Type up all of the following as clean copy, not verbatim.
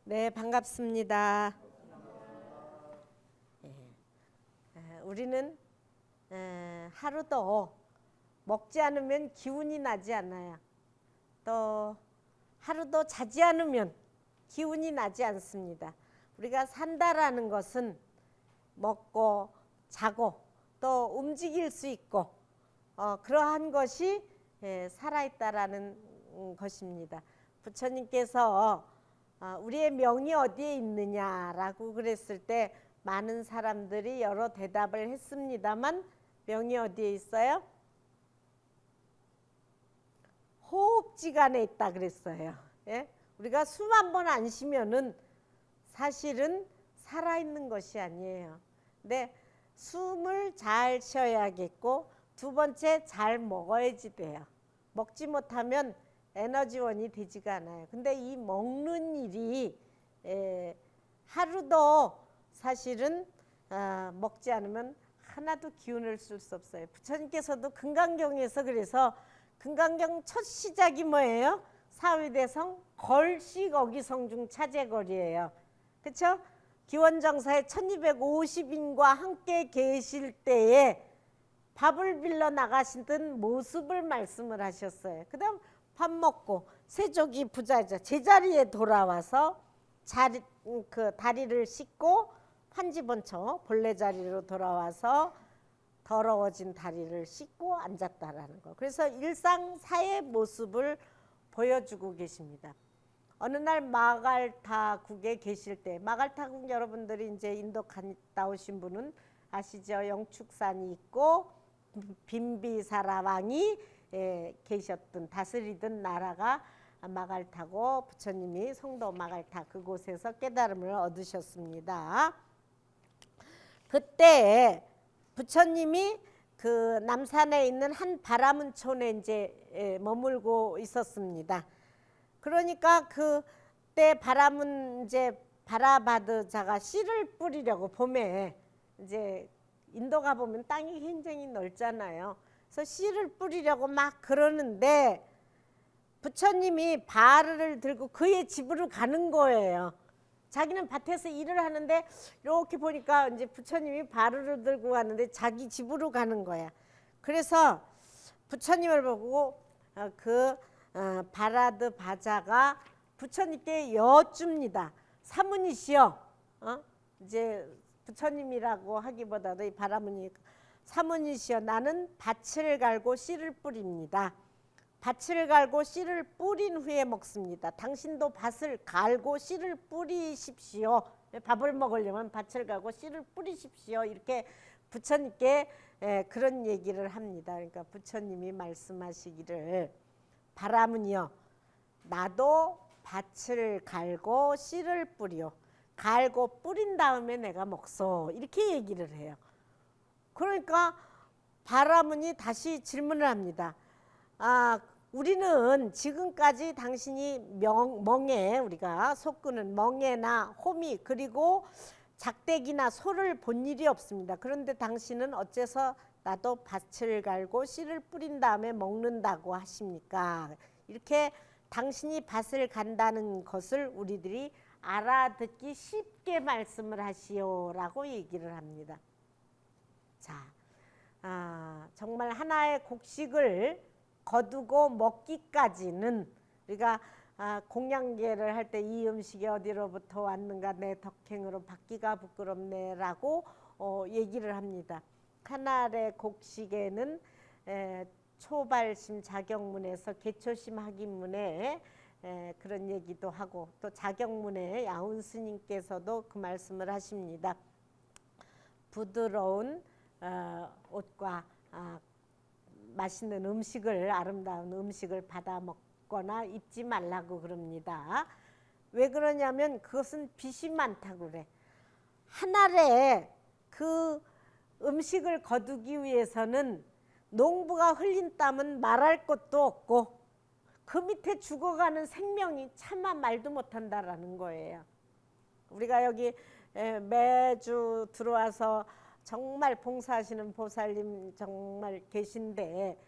네, 반갑습니다. 우리는 하루도 먹지 않으면 기운이 나지 않아요. 또 하루도 자지 않으면 기운이 나지 않습니다. 우리가 산다라는 것은 먹고 자고 또 움직일 수 있고 그러한 것이 살아있다라는 것입니다. 부처님께서 우리의 명이 어디에 있느냐라고 그랬을 때 많은 사람들이 여러 대답을 했습니다만 명이 어디에 있어요? 호흡지간에 있다 그랬어요. 예? 우리가 숨 한 번 안 쉬면은 사실은 살아있는 것이 아니에요. 근데 숨을 잘 쉬어야겠고 두 번째 잘 먹어야지 돼요. 먹지 못하면 에너지원이 되지가 않아요. 근데 이 먹는 일이 하루도 사실은 먹지 않으면 하나도 기운을 쓸 수 없어요. 부처님께서도 금강경에서 그래서 금강경 첫 시작이 뭐예요? 사위대성 걸식 어기성중 차제거리예요. 그렇죠? 기원정사에 1250인과 함께 계실 때에 밥을 빌려 나가시던 모습을 말씀을 하셨어요. 그 다음 밥 먹고 세족이 부자죠. 제자리에 돌아와서 다리를 씻고 판지번처 본래 자리로 돌아와서 더러워진 다리를 씻고 앉았다라는 거. 그래서 일상사의 모습을 보여주고 계십니다. 어느 날 마갈타국에 계실 때, 마갈타국 여러분들이 이제 인도 갔다 오신 분은 아시죠? 영축산이 있고 빈비사라 왕이 계셨던 다스리던 나라가 마갈타고 부처님이 성도 마갈타 그곳에서 깨달음을 얻으셨습니다. 그때 부처님이 그 남산에 있는 한 바라문촌에 이제 머물고 있었습니다. 그러니까 그때 바라문 이제 바라바드자가 씨를 뿌리려고 봄에 이제 인도 가 보면 땅이 굉장히 넓잖아요. 그래서 씨를 뿌리려고 막 그러는데 부처님이 발을 들고 그의 집으로 가는 거예요. 자기는 밭에서 일을 하는데 이렇게 보니까 이제 부처님이 발을 들고 가는데 자기 집으로 가는 거야. 그래서 부처님을 보고 바라드 바자가 부처님께 여쭙니다. 사문이시여, 이제 부처님이라고 하기보다도 이 바라문이 사문이시여, 나는 밭을 갈고 씨를 뿌립니다. 밭을 갈고 씨를 뿌린 후에 먹습니다. 당신도 밭을 갈고 씨를 뿌리십시오. 밥을 먹으려면 밭을 갈고 씨를 뿌리십시오. 이렇게 부처님께 그런 얘기를 합니다. 그러니까 부처님이 말씀하시기를 바라문이여, 나도 밭을 갈고 씨를 뿌려. 갈고 뿌린 다음에 내가 먹소. 이렇게 얘기를 해요. 그러니까 바라문이 다시 질문을 합니다. 우리는 지금까지 당신이 멍에, 우리가 솟구는 멍에나 호미 그리고 작대기나 소를 본 일이 없습니다. 그런데 당신은 어째서 나도 밭을 갈고 씨를 뿌린 다음에 먹는다고 하십니까? 이렇게 당신이 밭을 간다는 것을 우리들이 알아듣기 쉽게 말씀을 하시오라고 얘기를 합니다. 자, 정말 하나의 곡식을 거두고 먹기까지는 우리가 공양계를 할 때 이 음식이 어디로부터 왔는가 내 덕행으로 받기가 부끄럽네라고 얘기를 합니다. 한 알의 곡식에는 초발심 자경문에서 개초심 학인문에 그런 얘기도 하고 또 자경문에 야운 스님께서도 그 말씀을 하십니다. 부드러운 옷과 맛있는 음식을, 아름다운 음식을 받아 먹거나 입지 말라고 그럽니다. 왜 그러냐면 그것은 빛이 많다고 그래. 한 알에 그 음식을 거두기 위해서는 농부가 흘린 땀은 말할 것도 없고 그 밑에 죽어가는 생명이 차마 말도 못한다라는 거예요. 우리가 여기 매주 들어와서 정말 봉사하시는 보살님 정말 계신데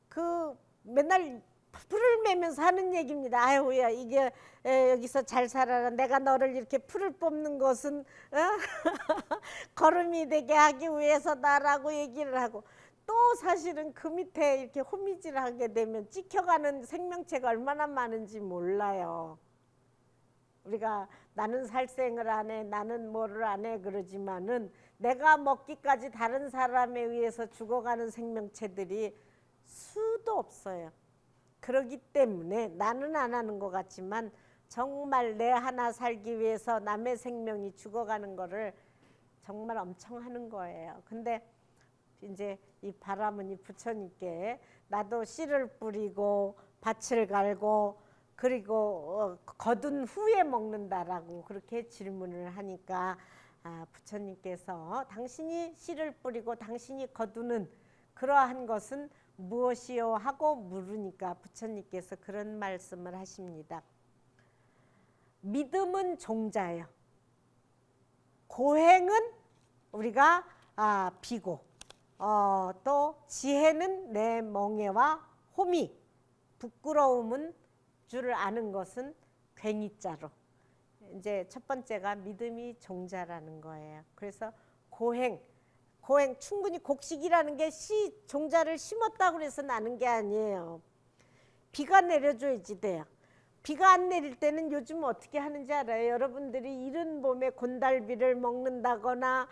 그 맨날 풀을 매면서 하는 얘기입니다. 아유야 이게 여기서 잘 살아라. 내가 너를 이렇게 풀을 뽑는 것은 걸음이 되게 하기 위해서다라고 얘기를 하고 또 사실은 그 밑에 이렇게 호미질하게 되면 찍혀가는 생명체가 얼마나 많은지 몰라요. 우리가 나는 살생을 안 해, 나는 뭐를 안 해 그러지만은 내가 먹기까지 다른 사람에 의해서 죽어가는 생명체들이 수도 없어요. 그렇기 때문에 나는 안 하는 것 같지만 정말 내 하나 살기 위해서 남의 생명이 죽어가는 거를 정말 엄청 하는 거예요. 근데 이제 이 바람은 이 부처님께 나도 씨를 뿌리고 밭을 갈고 그리고 거둔 후에 먹는다라고 그렇게 질문을 하니까 부처님께서 당신이 씨를 뿌리고 당신이 거두는 그러한 것은 무엇이요 하고 물으니까 부처님께서 그런 말씀을 하십니다. 믿음은 종자예요. 고행은 우리가 비고 또 지혜는 내 멍에와 호미 부끄러움은 줄을 아는 것은 괭이자로 이제 첫 번째가 믿음이 종자라는 거예요. 그래서 고행 충분히 곡식이라는 게 종자를 심었다고 해서 나는 게 아니에요. 비가 내려줘야지 돼요. 비가 안 내릴 때는 요즘 어떻게 하는지 알아요? 여러분들이 이른 봄에 곤달비를 먹는다거나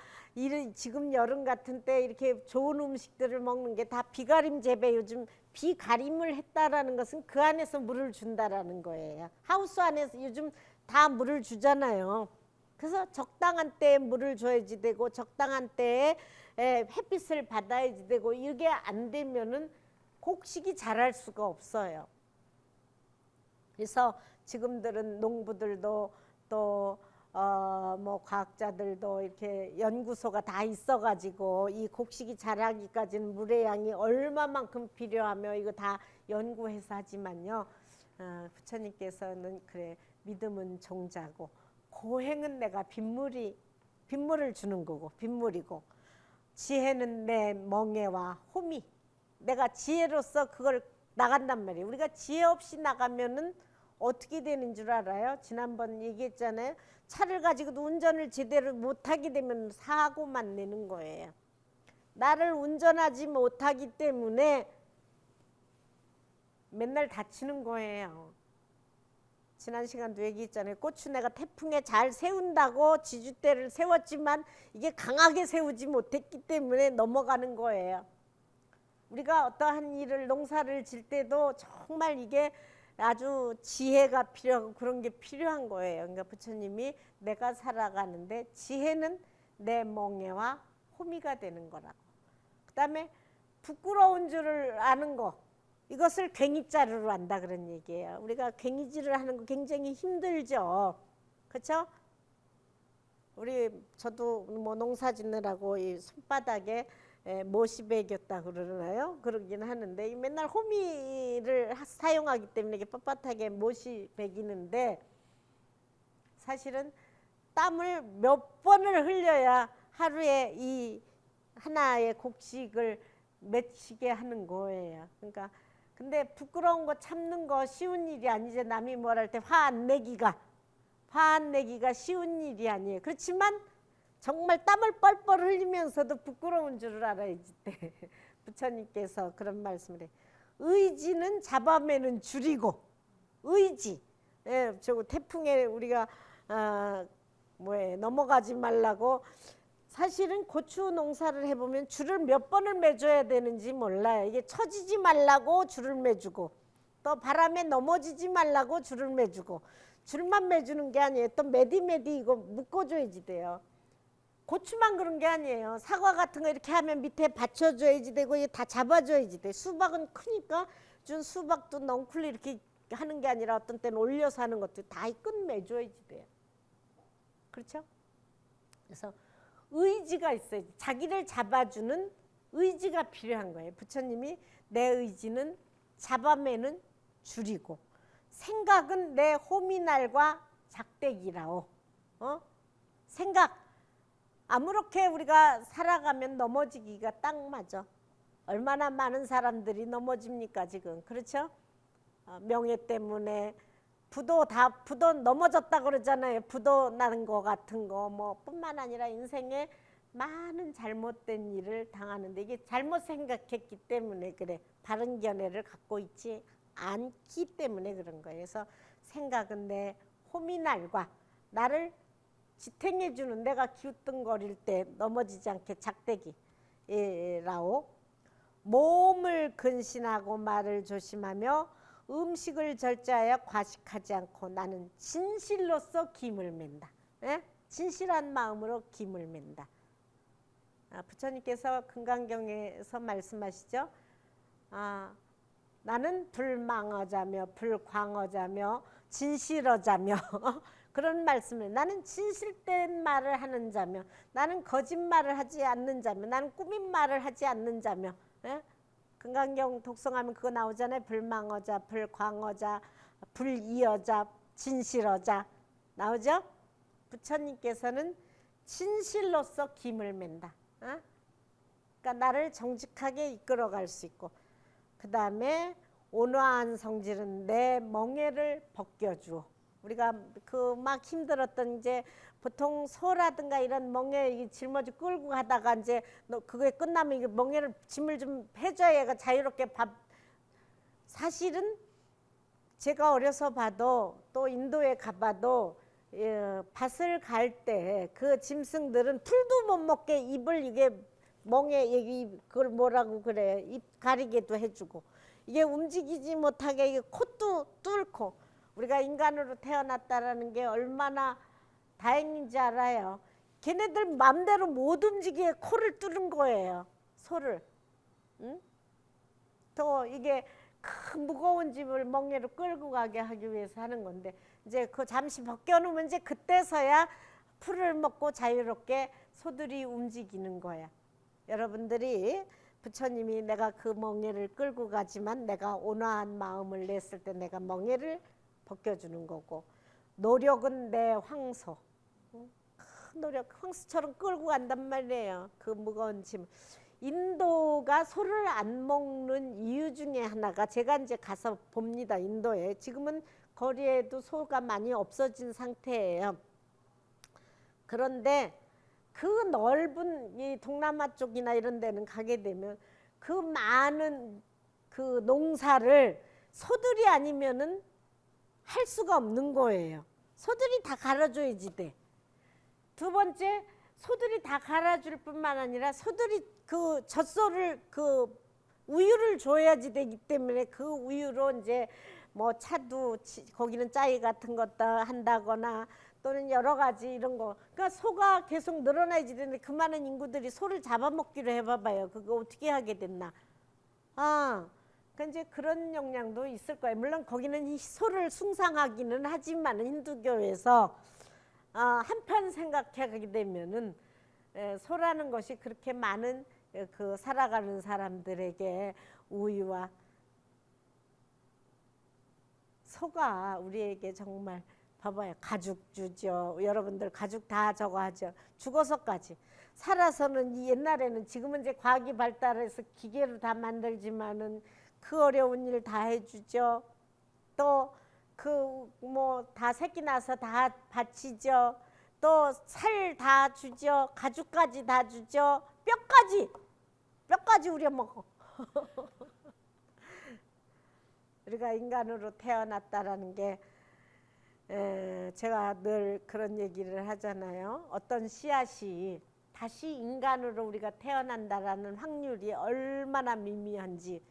지금 여름 같은 때 이렇게 좋은 음식들을 먹는 게 다 비가림 재배. 요즘 비가림을 했다라는 것은 그 안에서 물을 준다라는 거예요. 하우스 안에서 요즘 다 물을 주잖아요. 그래서 적당한 때에 물을 줘야지 되고 적당한 때에 햇빛을 받아야지 되고 이게 안 되면은 곡식이 자랄 수가 없어요. 그래서 지금들은 농부들도 또 뭐 과학자들도 이렇게 연구소가 다 있어가지고 이 곡식이 자라기까지는 물의 양이 얼마만큼 필요하며 이거 다 연구해서 하지만요. 부처님께서는 그래 믿음은 종자고 고행은 내가 빗물을 주는 거고 빗물이고 지혜는 내 멍에와 호미 내가 지혜로서 그걸 나간단 말이에요. 우리가 지혜 없이 나가면은 어떻게 되는 줄 알아요? 지난번 얘기했잖아요. 차를 가지고도 운전을 제대로 못하게 되면 사고만 내는 거예요. 나를 운전하지 못하기 때문에 맨날 다치는 거예요. 지난 시간도 얘기했잖아요. 고추 내가 태풍에 잘 세운다고 지주대를 세웠지만 이게 강하게 세우지 못했기 때문에 넘어가는 거예요. 우리가 어떠한 일을 농사를 질 때도 정말 이게 아주 지혜가 필요하고 그런 게 필요한 거예요. 그러니까 부처님이 내가 살아가는데 지혜는 내 멍에와 호미가 되는 거라고. 그 다음에 부끄러운 줄을 아는 거 이것을 괭이자루로 한다 그런 얘기예요. 우리가 괭이질을 하는 거 굉장히 힘들죠. 그렇죠? 저도 뭐 농사 짓느라고 이 손바닥에 못이 베겼다 그러나요? 그러긴 하는데 맨날 호미를 사용하기 때문에 이게 뻣뻣하게 못이 베기는데 사실은 땀을 몇 번을 흘려야 하루에 이 하나의 곡식을 맺히게 하는 거예요. 그러니까 근데 부끄러운 거 참는 거 쉬운 일이 아니죠. 남이 뭘 할 때 화 안 내기가 쉬운 일이 아니에요. 그렇지만 정말 땀을 뻘뻘 흘리면서도 부끄러운 줄을 알아야지 때 부처님께서 그런 말씀을 해요. 의지는 잡아매는 줄이고 의지. 저 태풍에 우리가 넘어가지 말라고 사실은 고추 농사를 해보면 줄을 몇 번을 매줘야 되는지 몰라요. 이게 처지지 말라고 줄을 매주고 또 바람에 넘어지지 말라고 줄을 매주고 줄만 매주는 게 아니에요. 또 매디 이거 묶어줘야지 돼요. 고추만 그런 게 아니에요. 사과 같은 거 이렇게 하면 밑에 받쳐줘야지 되고 이게 다 잡아줘야지 돼. 수박은 크니까 준 수박도 넝쿨 이렇게 하는 게 아니라 어떤 때는 올려서 하는 것도 다 끝매줘야지 돼요. 그렇죠? 그래서 의지가 있어요. 자기를 잡아주는 의지가 필요한 거예요. 부처님이 내 의지는 잡아매는 줄이고 생각은 내 호미날과 작대기라오. 생각 아무렇게 우리가 살아가면 넘어지기가 딱 맞아. 얼마나 많은 사람들이 넘어집니까 지금. 그렇죠? 명예 때문에 부도 넘어졌다 그러잖아요. 부도 나는 거 같은 거 뭐 뿐만 아니라 인생에 많은 잘못된 일을 당하는데 이게 잘못 생각했기 때문에 그래. 바른 견해를 갖고 있지 않기 때문에 그런 거예요. 그래서 생각은 내 호미날과 나를 지탱해주는 내가 기웃등거릴 때 넘어지지 않게 작대기라오. 몸을 근신하고 말을 조심하며 음식을 절제하여 과식하지 않고 나는 진실로서 김을 맨다. 예? 진실한 마음으로 김을 맨다. 부처님께서 금강경에서 말씀하시죠. 나는 불망어자며 불광어자며 진실어자며 그런 말씀을 나는 진실된 말을 하는 자며 나는 거짓말을 하지 않는 자며 나는 꾸민 말을 하지 않는 자며 예? 금강경 독송하면 그거 나오잖아요. 불망어자, 불광어자, 불이어자, 진실어자 나오죠? 부처님께서는 진실로서 김을 맨다. 어? 그러니까 나를 정직하게 이끌어갈 수 있고 그 다음에 온화한 성질은 내 멍에를 벗겨주어. 우리가 그 막 힘들었던 이제 보통 소라든가 이런 멍에 짊어지 끌고 가다가 이제 그게 끝나면 이게 멍에를 짐을 좀 해줘야 얘가 자유롭게 사실은 제가 어려서 봐도 또 인도에 가봐도 밭을 갈 때 그 짐승들은 풀도 못 먹게 입을 이게 멍에 그걸 뭐라고 그래 입 가리게도 해주고 이게 움직이지 못하게 이게 콧도 뚫고 우리가 인간으로 태어났다라는 게 얼마나 다행인지 알아요. 걔네들 맘대로 못 움직이게 코를 뚫은 거예요. 소를. 응? 또 이게 큰 무거운 짐을 멍에로 끌고 가게 하기 위해서 하는 건데 이제 그 잠시 벗겨놓으면 이제 그때서야 풀을 먹고 자유롭게 소들이 움직이는 거야. 여러분들이 부처님이 내가 그 멍에를 끌고 가지만 내가 온화한 마음을 냈을 때 내가 멍에를 벗겨주는 거고 노력은 내 황소. 큰 노력 황소처럼 끌고 간단 말이에요. 그 무거운 짐. 인도가 소를 안 먹는 이유 중에 하나가 제가 이제 가서 봅니다. 인도에 지금은 거리에도 소가 많이 없어진 상태예요. 그런데 그 넓은 이 동남아 쪽이나 이런 데는 가게 되면 그 많은 그 농사를 소들이 아니면은 할 수가 없는 거예요. 소들이 다 갈아줘야지 돼. 두 번째 소들이 다 갈아줄 뿐만 아니라 소들이 그 젖소를 그 우유를 줘야지 되기 때문에 그 우유로 이제 뭐 차도 거기는 짜이 같은 것도 한다거나 또는 여러 가지 이런 거. 그러니까 소가 계속 늘어나야지 되는데 그 많은 인구들이 소를 잡아먹기로 해봐봐요. 그거 어떻게 하게 됐나. 그러니까 이제 그런 영향도 있을 거예요. 물론 거기는 소를 숭상하기는 하지만 힌두교에서 한편 생각하게 되면은 소라는 것이 그렇게 많은 그 살아가는 사람들에게 우유와 소가 우리에게 정말 봐봐요. 가죽 주죠. 여러분들 가죽 다 저거 하죠. 죽어서까지. 살아서는 옛날에는 지금은 이제 과학이 발달해서 기계로 다 만들지만은 그 어려운 일 다 해주죠. 또 그 뭐 다 새끼 나서 다 바치죠. 또 살 다 주죠. 가죽까지 다 주죠. 뼈까지 우려 먹어. 우리가 인간으로 태어났다라는 게 제가 늘 그런 얘기를 하잖아요. 어떤 씨앗이 다시 인간으로 우리가 태어난다라는 확률이 얼마나 미미한지.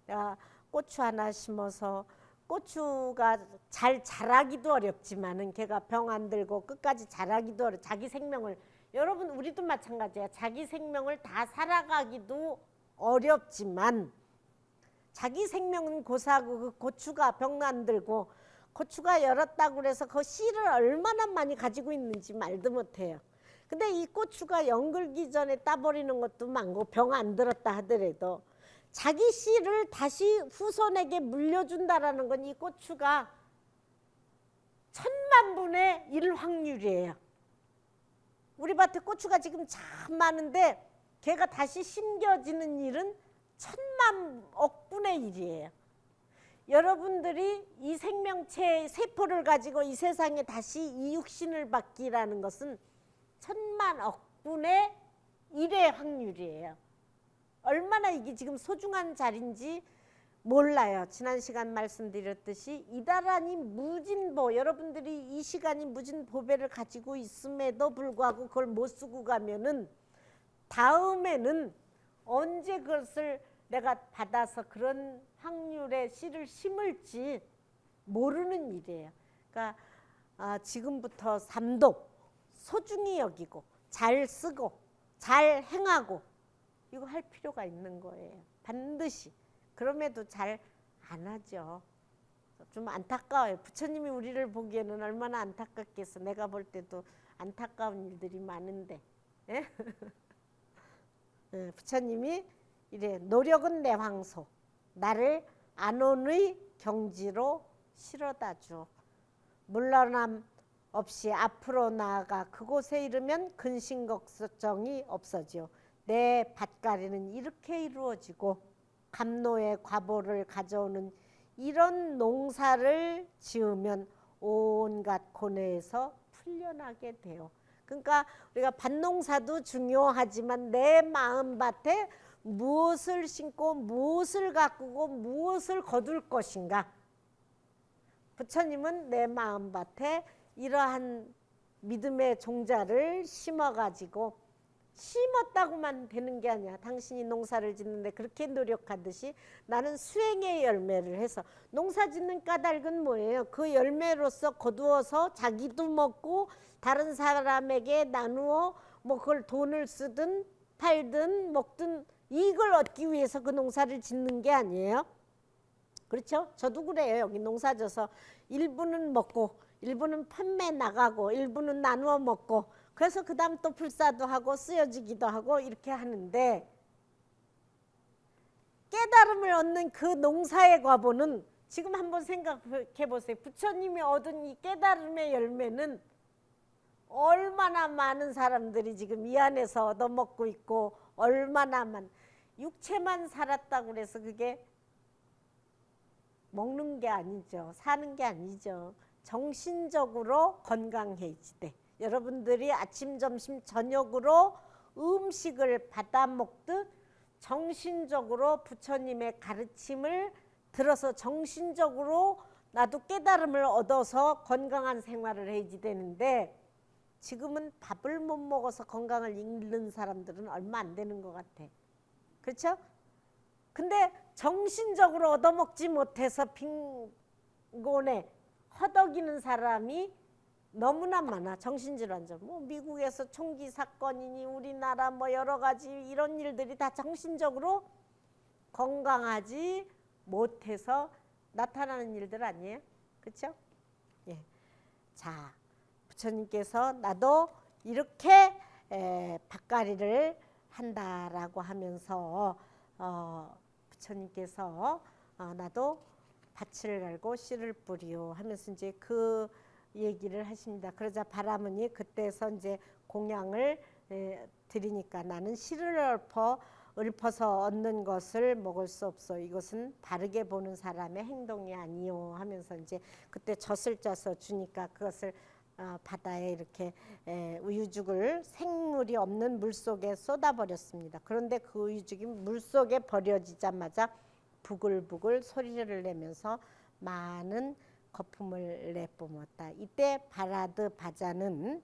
내가 고추 하나 심어서 고추가 잘 자라기도 어렵지만은 걔가 병 안 들고 끝까지 자라기도 어렵. 자기 생명을 여러분 우리도 마찬가지야. 자기 생명을 다 살아가기도 어렵지만 자기 생명은 고사하고 그 고추가 병 안 들고 고추가 열었다고 그래서 그 씨를 얼마나 많이 가지고 있는지 말도 못해요. 근데 이 고추가 연글기 전에 따버리는 것도 많고 병 안 들었다 하더라도 자기 씨를 다시 후손에게 물려준다라는 건 이 고추가 1000만 분의 1 확률이에요. 우리 밭에 고추가 지금 참 많은데 걔가 다시 심겨지는 일은 1000만 억 분의 1이에요. 여러분들이 이 생명체 세포를 가지고 이 세상에 다시 이 육신을 받기라는 것은 천만억 분의 1의 확률이에요. 얼마나 이게 지금 소중한 자리인지 몰라요. 지난 시간 말씀드렸듯이 이다란히 무진보, 여러분들이 이 시간이 무진보배를 가지고 있음에도 불구하고 그걸 못 쓰고 가면은 다음에는 언제 그것을 내가 받아서 그런 확률의 씨를 심을지 모르는 일이에요. 그러니까 지금부터 삶도 소중히 여기고 잘 쓰고 잘 행하고 이거 할 필요가 있는 거예요. 반드시. 그럼에도 잘 안 하죠. 좀 안타까워요. 부처님이 우리를 보기에는 얼마나 안타깝겠어. 내가 볼 때도 안타까운 일들이 많은데. 예? 부처님이 이래 노력은 내 황소 나를 안온의 경지로 실어다 줘. 물러남 없이 앞으로 나아가 그곳에 이르면 근심걱정이 없어지요. 내 밭가리는 이렇게 이루어지고 감노의 과보를 가져오는 이런 농사를 지으면 온갖 고뇌에서 풀려나게 돼요. 그러니까 우리가 밭농사도 중요하지만 내 마음밭에 무엇을 심고 무엇을 가꾸고 무엇을 거둘 것인가. 부처님은 내 마음밭에 이러한 믿음의 종자를 심어가지고 심었다고만 되는 게 아니야. 당신이 농사를 짓는데 그렇게 노력하듯이 나는 수행의 열매를 해서 농사 짓는 까닭은 뭐예요? 그 열매로서 거두어서 자기도 먹고 다른 사람에게 나누어 뭐 그걸 돈을 쓰든 팔든 먹든 이걸 얻기 위해서 그 농사를 짓는 게 아니에요. 그렇죠? 저도 그래요. 여기 농사 져서 일부는 먹고 일부는 판매 나가고 일부는 나누어 먹고 그래서 그 다음 또 불사도 하고 쓰여지기도 하고 이렇게 하는데 깨달음을 얻는 그 농사의 과보는 지금 한번 생각해 보세요. 부처님이 얻은 이 깨달음의 열매는 얼마나 많은 사람들이 지금 이 안에서 얻어먹고 있고 얼마나 육체만 살았다고 그래서 그게 먹는 게 아니죠. 사는 게 아니죠. 정신적으로 건강해지되 여러분들이 아침, 점심, 저녁으로 음식을 받아 먹듯 정신적으로 부처님의 가르침을 들어서 정신적으로 나도 깨달음을 얻어서 건강한 생활을 해야지 되는데 지금은 밥을 못 먹어서 건강을 잃는 사람들은 얼마 안 되는 것 같아. 그렇죠? 근데 정신적으로 얻어먹지 못해서 빈곤에 허덕이는 사람이 너무나 많아. 정신질환자. 뭐 미국에서 총기 사건이니 우리나라 뭐 여러 가지 이런 일들이 다 정신적으로 건강하지 못해서 나타나는 일들 아니에요? 그렇죠? 예. 자, 부처님께서 나도 이렇게 밭가리를 한다라고 하면서 부처님께서 나도 밭을 갈고 씨를 뿌리요 하면서 이제 그 얘기를 하십니다. 그러자 바라문이 그때서 이제 공양을 드리니까 나는 씨를 읊어서 얻는 것을 먹을 수 없어. 이것은 바르게 보는 사람의 행동이 아니요 하면서 이제 그때 젖을 짜서 주니까 그것을 바다에 이렇게 우유죽을 생물이 없는 물속에 쏟아버렸습니다. 그런데 그 우유죽이 물속에 버려지자마자 부글부글 소리를 내면서 많은 거품을 내뿜었다. 이때 바라드 바자는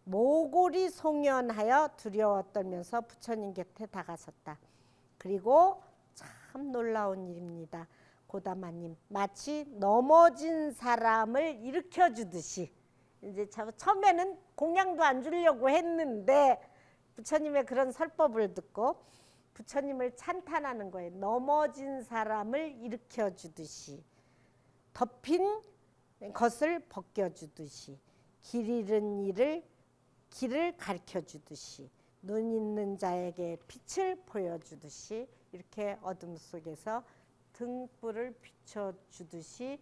모골이 송연하여 두려워 떨면서 부처님 곁에 다가섰다. 그리고 참 놀라운 일입니다. 고다마님 마치 넘어진 사람을 일으켜주듯이 이제 처음에는 공양도 안 주려고 했는데 부처님의 그런 설법을 듣고 부처님을 찬탄하는 거예요. 넘어진 사람을 일으켜주듯이 덮인 것을 벗겨주듯이 길 잃은 이를 길을 가르쳐주듯이 눈 있는 자에게 빛을 보여주듯이 이렇게 어둠 속에서 등불을 비춰주듯이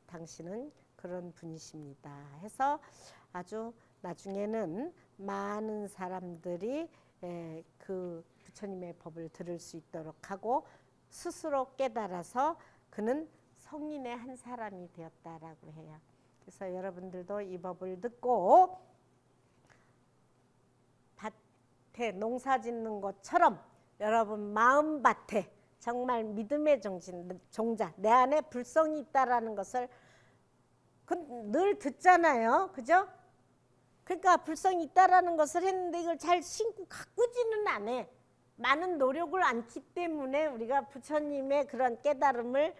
당신은 그런 분이십니다 해서 아주 나중에는 많은 사람들이 그 부처님의 법을 들을 수 있도록 하고 스스로 깨달아서 그는 성인의 한 사람이 되었다라고 해요. 그래서 여러분들도 이 법을 듣고 밭에 농사 짓는 것처럼 여러분 마음밭에 정말 믿음의 종자, 내 안에 불성이 있다라는 것을 늘 듣잖아요. 그죠? 그러니까 불성이 있다라는 것을 했는데 이걸 잘 신고 가꾸지는 않아. 많은 노력을 않기 때문에 우리가 부처님의 그런 깨달음을,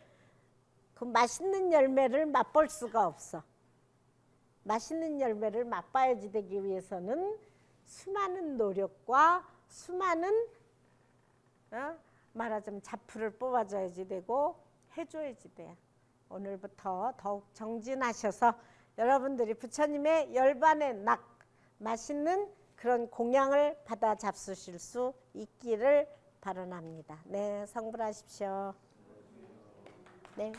그 맛있는 열매를 맛볼 수가 없어. 맛있는 열매를 맛봐야지 되기 위해서는 수많은 노력과 수많은 말하자면 자풀을 뽑아줘야지 되고 해줘야지 돼. 오늘부터 더욱 정진하셔서 여러분들이 부처님의 열반의 낙, 맛있는 그런 공양을 받아 잡수실 수 있기를 바라옵니다. 네, 성불하십시오. 네.